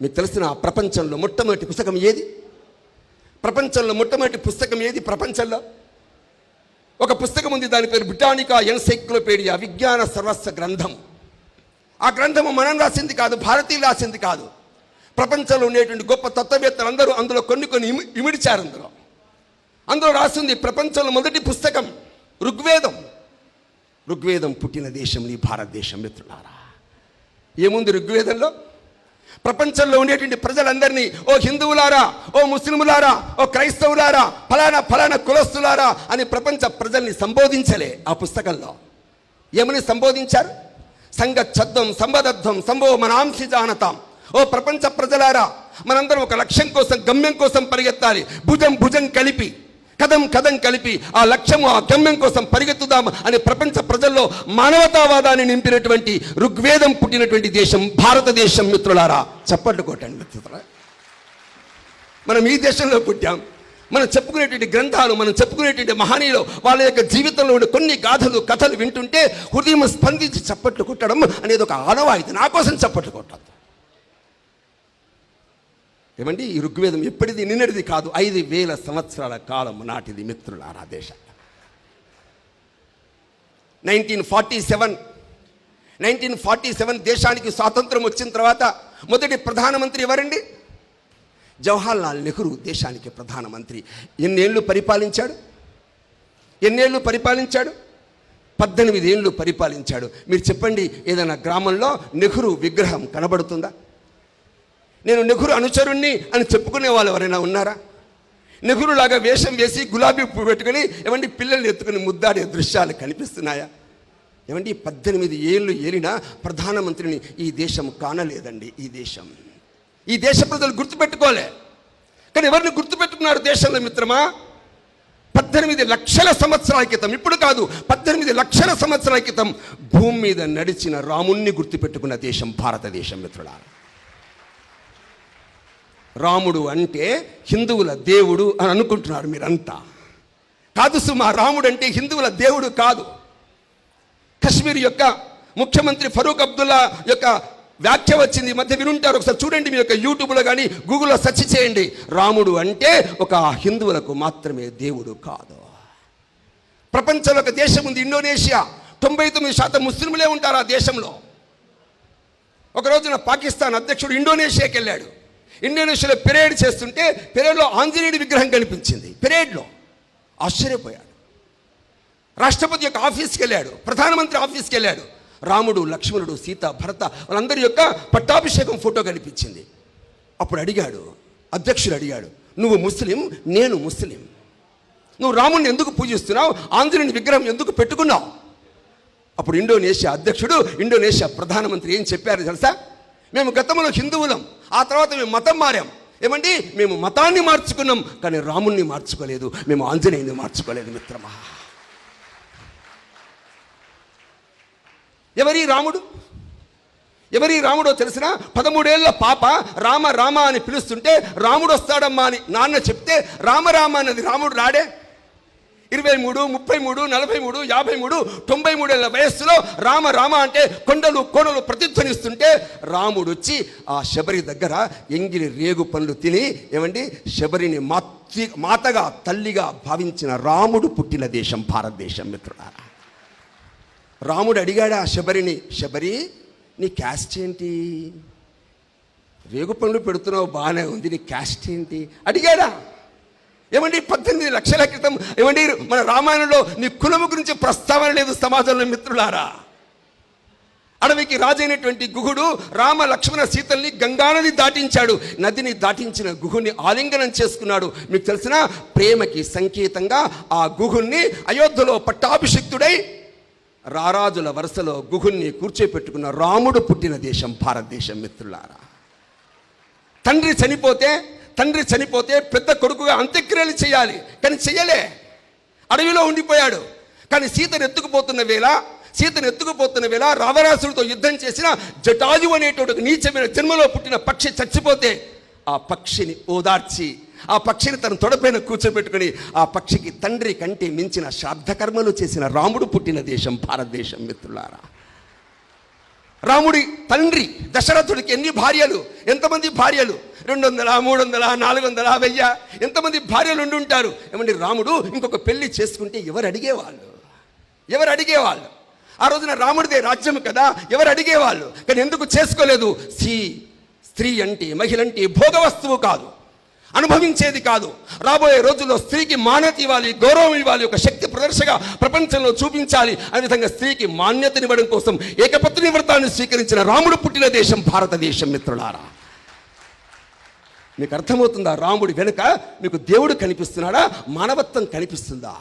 మీకు తెలిసిన ప్రపంచంలో మొట్టమొదటి పుస్తకం ఏది? ప్రపంచంలో మొట్టమొదటి పుస్తకం ఏది? ప్రపంచంలో ఒక పుస్తకం ఉంది, దాని పేరు బ్రిటానికా ఎన్సైక్లోపీడియా, విజ్ఞాన సర్వస్వ గ్రంథం. ఆ గ్రంథము మనం రాసింది కాదు, భారతీయులు రాసింది కాదు. ప్రపంచంలో ఉండేటువంటి గొప్ప తత్వవేత్తలు అందరూ అందులో కొన్ని ఇమిడిచారు. అందులో రాసింది ప్రపంచంలో మొదటి పుస్తకం ఋగ్వేదం. ఋగ్వేదం పుట్టిన దేశం ఈ భారతదేశం. మిత్రులారా, ఏముంది ఋగ్వేదంలో? ప్రపంచంలో ఉండేటువంటి ప్రజలందరినీ, ఓ హిందువులారా, ఓ ముస్లిములారా, ఓ క్రైస్తవులారా, ఫలానా కులస్తులారా అని ప్రపంచ ప్రజల్ని సంబోధించలే. ఆ పుస్తకంలో ఏమని సంబోధించారు? సంగచ్చద్దం సంబద్ధం సంభో మనాంసి జానతాం. ఓ ప్రపంచ ప్రజలారా, మనందరం ఒక లక్ష్యం కోసం, గమ్యం కోసం పరిగెత్తాలి. భుజం కలిపి, కదం కలిపి ఆ లక్ష్యము, ఆ గమ్యం కోసం పరిగెత్తుదాం అని ప్రపంచ ప్రజల్లో మానవతావాదాన్ని నింపినటువంటి ఋగ్వేదం పుట్టినటువంటి దేశం భారతదేశం. మిత్రులారా, చప్పట్లు కొట్టండి. మిత్రులారా, మనం ఈ దేశంలో పుట్టాం. మనం చెప్పుకునేటువంటి గ్రంథాలు, మనం చెప్పుకునేటువంటి మహనీయులు, వాళ్ళ యొక్క జీవితంలో ఉండే కొన్ని గాథలు, కథలు వింటుంటే హృదయం స్పందించి చప్పట్లు కొట్టడం అనేది ఒక ఆనవాయితీ. నా కోసం చప్పట్లు కొట్టద్దు. ఏమండి, ఈ ఋగ్వేదం ఎప్పటిది, నిన్నటిది కాదు, 5000 సంవత్సరాల కాలం నాటిది. మిత్రులారా, దేశం 1947 దేశానికి స్వాతంత్రం వచ్చిన తర్వాత మొదటి ప్రధానమంత్రి ఎవరండి? జవహర్లాల్ నెహ్రూ దేశానికి ప్రధానమంత్రి. ఎన్నేళ్ళు పరిపాలించాడు? 18 ఏళ్ళు పరిపాలించాడు. మీరు చెప్పండి, ఏదైనా గ్రామంలో నెహ్రూ విగ్రహం కనబడుతుందా? నేను నెహ్రూ అనుచరుణ్ణి అని చెప్పుకునే వాళ్ళు ఎవరైనా ఉన్నారా? నెహ్రూలాగా వేషం వేసి గులాబీ పువ్వు పెట్టుకుని ఏమండి పిల్లల్ని ఎత్తుకుని ముద్దాడే దృశ్యాలు కనిపిస్తున్నాయా? ఏమండి, 18 ఏళ్ళు ఏలిన ప్రధానమంత్రిని ఈ దేశం కానలేదండి. ఈ దేశ ప్రజలు గుర్తుపెట్టుకోలే. కానీ ఎవరిని గుర్తుపెట్టుకున్నారు దేశంలో మిత్రమా? 18 లక్షల సంవత్సరాల క్రితం, ఇప్పుడు కాదు, 18 లక్షల సంవత్సరాల క్రితం భూమి మీద నడిచిన రాముణ్ణి గుర్తుపెట్టుకున్న దేశం భారతదేశం. మిత్రులారా, రాముడు అంటే హిందువుల దేవుడు అని అనుకుంటున్నారు మీరంతా. కాదు సుమా, రాముడు అంటే హిందువుల దేవుడు కాదు. కశ్మీర్ యొక్క ముఖ్యమంత్రి ఫరూక్ అబ్దుల్లా యొక్క వ్యాఖ్య వచ్చింది, మధ్య వినుంటారు, ఒకసారి చూడండి. మీ యొక్క యూట్యూబ్లో కానీ గూగుల్లో సెర్చ్ చేయండి. రాముడు అంటే ఒక హిందువులకు మాత్రమే దేవుడు కాదు. ప్రపంచంలో ఒక దేశం ఉంది, ఇండోనేషియా. 99% ముస్లింలే ఉంటారు ఆ దేశంలో. ఒక రోజున పాకిస్తాన్ అధ్యక్షుడు ఇండోనేషియాకి వెళ్ళాడు. ఇండోనేషియాలో పెరేడ్ చేస్తుంటే పెరేడ్లో ఆంజనేయుడి విగ్రహం కనిపించింది. పెరేడ్లో ఆశ్చర్యపోయాడు. రాష్ట్రపతి యొక్క ఆఫీస్కి వెళ్ళాడు, ప్రధానమంత్రి ఆఫీస్కి వెళ్ళాడు. రాముడు, లక్ష్మణుడు, సీత, భరత వాళ్ళందరి యొక్క పట్టాభిషేకం ఫోటో కనిపించింది. అప్పుడు అధ్యక్షుడు అడిగాడు, నువ్వు ముస్లిం, నేను ముస్లిం, నువ్వు రాముడిని ఎందుకు పూజిస్తున్నావు? ఆంజనేయుని విగ్రహం ఎందుకు పెట్టుకున్నావు? అప్పుడు ఇండోనేషియా అధ్యక్షుడు, ఇండోనేషియా ప్రధానమంత్రి ఏం చెప్పారు తెలుసా? మేము గతంలో హిందువులం, ఆ తర్వాత మేము మతం మారాం. ఏమండి, మేము మతాన్ని మార్చుకున్నాం, కానీ రాముణ్ణి మార్చుకోలేదు, మేము ఆంజనేయుని మార్చుకోలేదు. మిత్రమా, ఎవరి రాముడో తెలిసిన? 13 ఏళ్ల పాప రామ రామ అని పిలుస్తుంటే రాముడు వస్తాడమ్మా అని నాన్న చెప్తే రామ అన్నది రాముడు రాడే. 23, 33, 43, 53, 93 ఏళ్ల వయస్సులో రామ అంటే కొండలు కోనలు ప్రతిధ్వనిస్తుంటే రాముడు వచ్చి ఆ శబరి దగ్గర ఎంగిలి రేగు పండ్లు తిని ఏమండి శబరిని మాతగా తల్లిగా భావించిన రాముడు పుట్టిన దేశం భారతదేశం. మిత్రులారా, రాముడు అడిగాడా శబరిని, శబరి నీ క్యాస్ట్ ఏంటి? రేగు పండ్లు పెడుతున్నావు బాగానే ఉంది, నీ క్యాస్ట్ ఏంటి అడిగాడా? ఏమండి, 18 లక్షల క్రితం ఏమండి మన రామాయణంలో నీ కులము గురించి ప్రస్తావన లేదు సమాజంలో. మిత్రులారా, అడవికి రాజైనటువంటి గుహుడు రామ లక్ష్మణ సీతల్ని గంగానది దాటించాడు. నదిని దాటించిన గుహుని ఆలింగనం చేసుకున్నాడు. మీకు తెలిసిన ప్రేమకి సంకేతంగా ఆ గుహుణ్ణి అయోధ్యలో పట్టాభిషిక్తుడై రారాజుల వరుసలో గుహుణ్ణి కూర్చోపెట్టుకున్న రాముడు పుట్టిన దేశం భారతదేశం. మిత్రులారా, తండ్రి చనిపోతే పెద్ద కొడుకుగా అంత్యక్రియలు చేయాలి, కానీ చెయ్యలే, అడవిలో ఉండిపోయాడు. కానీ సీతను ఎత్తుకుపోతున్న వేళ రావణాసుడితో యుద్ధం చేసిన జటాయు అనేటువంటి నీచమైన జన్మలో పుట్టిన పక్షి చచ్చిపోతే ఆ పక్షిని ఓదార్చి ఆ పక్షిని తన తొడపైన కూర్చోబెట్టుకుని ఆ పక్షికి తండ్రి కంటే మించిన శ్రాద్ధకర్మలు చేసిన రాముడు పుట్టిన దేశం భారతదేశం. మిత్రులారా, రాముడి తండ్రి దశరథుడికి ఎన్ని భార్యలు, ఎంతమంది భార్యలు? 200, 300, 400, 1000 ఎంతమంది భార్యలు ఉండి ఉంటారు? ఏమండి, రాముడు ఇంకొక పెళ్లి చేసుకుంటే ఎవరు అడిగేవాళ్ళు? ఎవరు అడిగేవాళ్ళు? ఆ రోజున రాముడిదే రాజ్యం కదా, ఎవరు అడిగేవాళ్ళు? కానీ ఎందుకు చేసుకోలేదు? స్త్రీ అంటే, మహిళ అంటే భోగ వస్తువు కాదు, అనుభవించేది కాదు. రాబోయే రోజుల్లో స్త్రీకి మాన్యత ఇవ్వాలి, గౌరవం ఇవ్వాలి, ఒక శక్తి ప్రదర్శగా ప్రపంచంలో చూపించాలి. ఆ విధంగా స్త్రీకి మాన్యతనివ్వడం కోసం ఏకపత్ని వ్రతాన్ని స్వీకరించిన రాముడు పుట్టిన దేశం భారతదేశం. మిత్రులారా, మీకు అర్థమవుతుందా? రాముడి వెనుక మీకు దేవుడు కనిపిస్తున్నాడా? మానవత్వం కనిపిస్తుందా?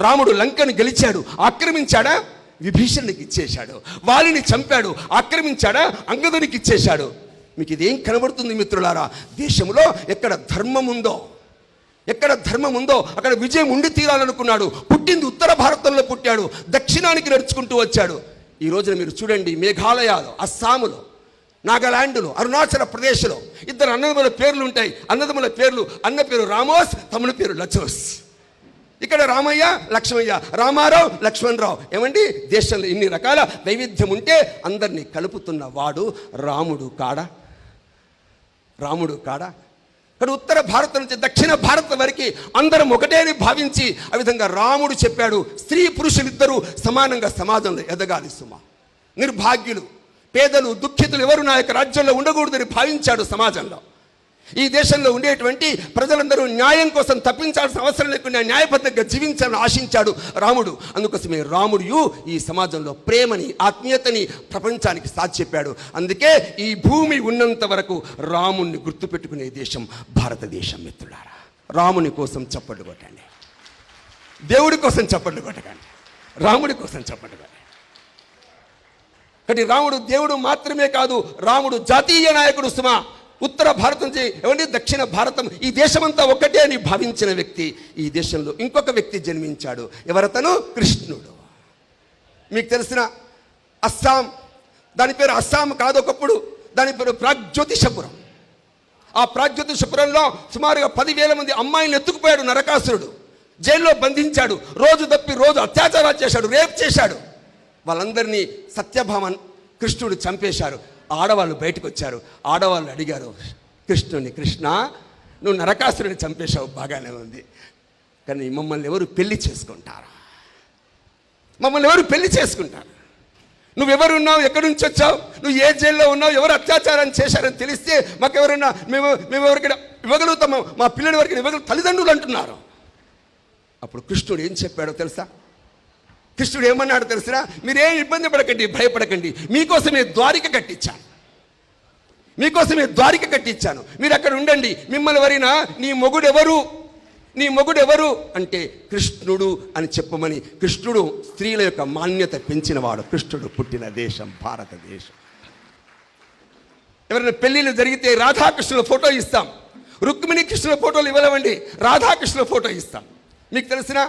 రాముడు లంకను గెలిచాడు, ఆక్రమించాడా? విభీషణునికి ఇచ్చేశాడు. వాలిని చంపాడు, ఆక్రమించాడా? అంగదునికి ఇచ్చేశాడు. మీకు ఇదేం కనబడుతుంది మిత్రులారా? దేశంలో ఎక్కడ ధర్మం ఉందో అక్కడ విజయం ఉండి తీరాలనుకున్నాడు. పుట్టింది ఉత్తర భారతంలో పుట్టాడు, దక్షిణానికి నడుచుకుంటూ వచ్చాడు. ఈ రోజున మీరు చూడండి, మేఘాలయాలు, అస్సాములో, నాగాలాండ్లో, అరుణాచల ప్రదేశ్లో 2 అన్నదమ్ముల పేర్లు ఉంటాయి. అన్నదమ్ముల పేర్లు, అన్న పేరు రామోస్, తమ్ముని పేరు లచోస్. ఇక్కడ రామయ్య, లక్ష్మయ్య, రామారావు, లక్ష్మణరావు. ఏమండి, దేశంలో ఇన్ని రకాల వైవిధ్యం ఉంటే అందరినీ కలుపుతున్న వాడు రాముడు కాడా? ఇక్కడ ఉత్తర భారతం నుంచి దక్షిణ భారతం వరకు అందరం ఒకటే అని భావించి, ఆ విధంగా రాముడు చెప్పాడు, స్త్రీ పురుషులిద్దరూ సమానంగా సమాజంలో ఎదగాలి సుమా. నిర్భాగ్యులు, పేదలు, దుఃఖితులు ఎవరు నా యొక్క రాజ్యంలో ఉండకూడదని భావించాడు. సమాజంలో, ఈ దేశంలో ఉండేటువంటి ప్రజలందరూ న్యాయం కోసం తప్పించాల్సిన అవసరం లేకుండా న్యాయబద్ధంగా జీవించాలని ఆశించాడు రాముడు. అందుకోసమే రాముడు ఈ సమాజంలో ప్రేమని, ఆత్మీయతని ప్రపంచానికి సాటి చెప్పాడు. అందుకే ఈ భూమి ఉన్నంత వరకు రాముణ్ణి గుర్తుపెట్టుకునే దేశం భారతదేశం. మిత్రులారా, రాముని కోసం చప్పట్లు కొట్టండి, దేవుడి కోసం చప్పట్లు కొట్టకండి, రాముడి కోసం చప్పట్లు కొట్టండి. కాబట్టి రాముడు దేవుడు మాత్రమే కాదు, రాముడు జాతీయ నాయకుడు సుమా. ఉత్తర భారతం నుంచి ఏమంటే దక్షిణ భారతం, ఈ దేశమంతా ఒక్కటే అని భావించిన వ్యక్తి. ఈ దేశంలో ఇంకొక వ్యక్తి జన్మించాడు. ఎవరతను? కృష్ణుడు. మీకు తెలిసిన అస్సాం, దాని పేరు అస్సాం కాదు, ఒకప్పుడు దాని పేరు ప్రాగ్జ్యోతిషపురం. ఆ ప్రాగ్జ్యోతిషపురంలో సుమారుగా 10,000 మంది అమ్మాయిలను ఎత్తుకుపోయాడు నరకాసురుడు. జైల్లో బంధించాడు. రోజు తప్పి రోజు అత్యాచారాలు చేశాడు, రేప్ చేశాడు. వాళ్ళందరినీ సత్యభామన్ కృష్ణుడు చంపేశారు. ఆడవాళ్ళు బయటకు వచ్చారు. ఆడవాళ్ళు అడిగారు కృష్ణుని, కృష్ణ, నువ్వు నరకాసురుని చంపేశావు, బాగానే ఉంది, కానీ మమ్మల్ని ఎవరు పెళ్లి చేసుకుంటారు? నువ్వెవరున్నావు? ఎక్కడి నుంచి వచ్చావు? నువ్వు ఏ జైల్లో ఉన్నావు? ఎవరు అత్యాచారం చేశారని తెలిస్తే మాకెవరన్నా మేము ఎవరికైనా ఇవ్వగలుగుతాము, మా పిల్లలు ఎవరికి ఇవ్వగలుగుతాం, తల్లిదండ్రులు అంటున్నారు. అప్పుడు కృష్ణుడు ఏం చెప్పాడో తెలుసా? కృష్ణుడు ఏమన్నాడు తెలుసురా? మీరేం ఇబ్బంది పడకండి, భయపడకండి, మీకోసమే ద్వారిక కట్టించాను, మీరు అక్కడ ఉండండి. మిమ్మల్ని ఎవరైనా నీ మొగుడెవరు అంటే కృష్ణుడు అని చెప్పమని, కృష్ణుడు స్త్రీల యొక్క మాన్యత పెంచినవాడు. కృష్ణుడు పుట్టిన దేశం భారతదేశం. ఎవరైనా పెళ్ళిళ్ళు జరిగితే రాధాకృష్ణుల ఫోటో ఇస్తాం, రుక్మిణి కృష్ణుల ఫోటోలు ఇవ్వలేమండి, రాధాకృష్ణుల ఫోటో ఇస్తాం. మీకు తెలిసిన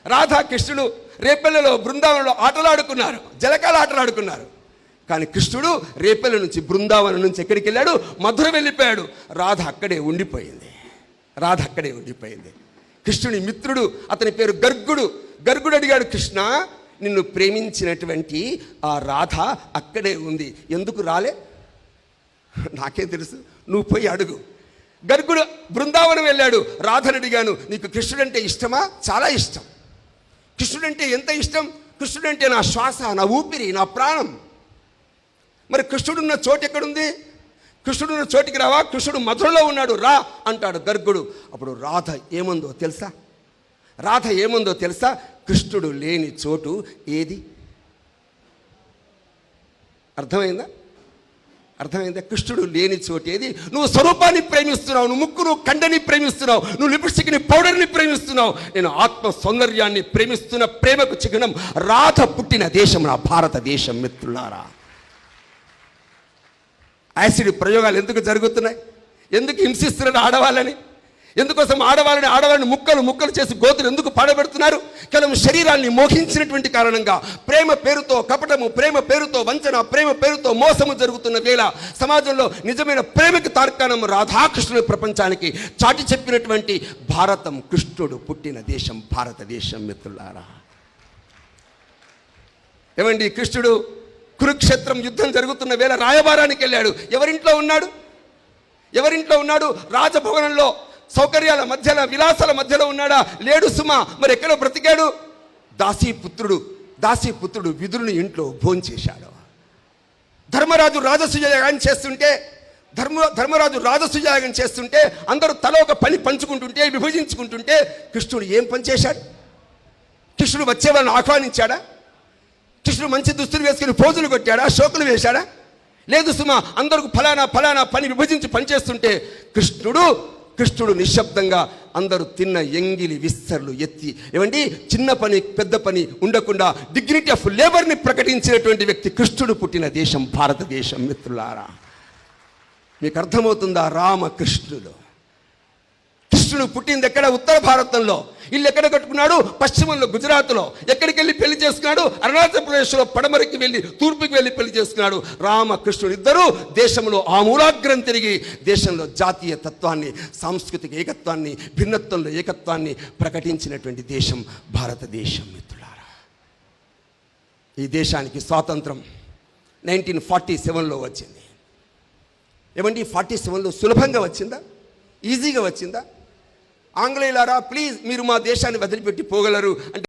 రాధాకృష్ణుడు రేపల్లెలో, బృందావనంలో ఆటలాడుకున్నారు, జలకాల ఆటలాడుకున్నారు. కానీ కృష్ణుడు రేపల్లె నుంచి, బృందావనం నుంచి ఎక్కడికి వెళ్ళాడు? మధుర వెళ్ళిపోయాడు. రాధ అక్కడే ఉండిపోయింది. కృష్ణుని మిత్రుడు, అతని పేరు గర్గుడు. గర్గుడు అడిగాడు, కృష్ణ, నిన్ను ప్రేమించినటువంటి ఆ రాధ అక్కడే ఉంది, ఎందుకు రాలే? నాకేం తెలుసు, నువ్వు పోయి అడుగు. గర్గుడు బృందావనం వెళ్ళాడు. రాధను అడిగాను, నీకు కృష్ణుడంటే ఇష్టమా? చాలా ఇష్టం. కృష్ణుడంటే ఎంత ఇష్టం? కృష్ణుడంటే నా శ్వాస, నా ఊపిరి, నా ప్రాణం. మరి కృష్ణుడున్న చోటు ఎక్కడుంది? కృష్ణుడున్న చోటికి రావా? కృష్ణుడు మధురలో ఉన్నాడు, రా అంటాడు గర్గుడు. అప్పుడు రాధ ఏముందో తెలుసా? కృష్ణుడు లేని చోటు ఏది? అర్థమైందా? కృష్ణుడు లేని చోటు ఏది? నువ్వు స్వరూపాన్ని ప్రేమిస్తున్నావు, నువ్వు ముక్కును కండని ప్రేమిస్తున్నావు, నువ్వు లిప్స్టిక్ని పౌడర్ని ప్రేమిస్తున్నావు. నేను ఆత్మ సౌందర్యాన్ని ప్రేమిస్తున్న ప్రేమకు చిహ్నం రాధ పుట్టిన దేశం నా భారతదేశం. మిత్రులారా, యాసిడ్ ప్రయోగాలు ఎందుకు జరుగుతున్నాయి? ఎందుకు హింసిస్తున్నారు ఆడవాళ్ళని? ఎందుకోసం ఆడవాళ్ళని ముక్కలు చేసి గోతులు ఎందుకు పాడబెడుతున్నారు? కేవలం శరీరాన్ని మోహించినటువంటి కారణంగా ప్రేమ పేరుతో కపటము, ప్రేమ పేరుతో వంచన, ప్రేమ పేరుతో మోసము జరుగుతున్న వేళ సమాజంలో నిజమైన ప్రేమకి తార్కాణం రాధాకృష్ణుని ప్రపంచానికి చాటి చెప్పినటువంటి భారతం, కృష్ణుడు పుట్టిన దేశం భారతదేశం. మిత్రులారా, ఏమండి, కృష్ణుడు కురుక్షేత్రం యుద్ధం జరుగుతున్న వేళ రాయబారానికి వెళ్ళాడు. ఎవరింట్లో ఉన్నాడు? రాజభవనంలో సౌకర్యాల మధ్యలో, విలాసాల మధ్యలో ఉన్నాడా? లేడు సుమా. మరి ఎక్కడో బ్రతికాడు. దాసీపుత్రుడు విదురుని ఇంట్లో భోంచేశాడు. ధర్మరాజు రాజసుయాగం చేస్తుంటే అందరూ తల ఒక పని పంచుకుంటుంటే, విభజించుకుంటుంటే కృష్ణుడు ఏం పని చేశాడు? కృష్ణుడు వచ్చే వాళ్ళని ఆహ్వానించాడా? కృష్ణుడు మంచి దుస్తులు వేసుకుని పోజులు కొట్టాడా? శోకులు వేశాడా? లేదు సుమా. అందరూ ఫలానా పని విభజించి పనిచేస్తుంటే కృష్ణుడు నిశ్శబ్దంగా అందరూ తిన్న ఎంగిలి విస్తర్లు ఎత్తి, ఏమండి, చిన్న పని పెద్ద పని ఉండకుండా డిగ్నిటీ ఆఫ్ లేబర్ని ప్రకటించినటువంటి వ్యక్తి కృష్ణుడు పుట్టిన దేశం భారతదేశం. మిత్రులారా, మీకు అర్థమవుతుందా? రామకృష్ణుడు. కృష్ణుడు పుట్టింది ఎక్కడ? ఉత్తర భారతంలో. ఇల్లు ఎక్కడ కట్టుకున్నాడు? పశ్చిమంలో, గుజరాత్లో. ఎక్కడికి వెళ్ళి పెళ్లి చేసుకున్నాడు? అరుణాచల్ ప్రదేశ్లో పడమరికి వెళ్ళి, తూర్పుకి వెళ్ళి పెళ్లి చేసుకున్నాడు. రామకృష్ణుడు ఇద్దరు దేశంలో ఆమూలాగ్రం తిరిగి దేశంలో జాతీయ తత్వాన్ని, సాంస్కృతిక ఏకత్వాన్ని, భిన్నత్వంలో ఏకత్వాన్ని ప్రకటించినటువంటి దేశం భారతదేశం. మిత్రులారా, ఈ దేశానికి స్వాతంత్రం 1947లో వచ్చింది. ఏమండి, 47లో సులభంగా వచ్చిందా? ఈజీగా వచ్చిందా? ఆంగ్లేయులారా, ప్లీజ్ మీరు మా దేశాన్ని వదిలిపెట్టి పోగలరు అంటే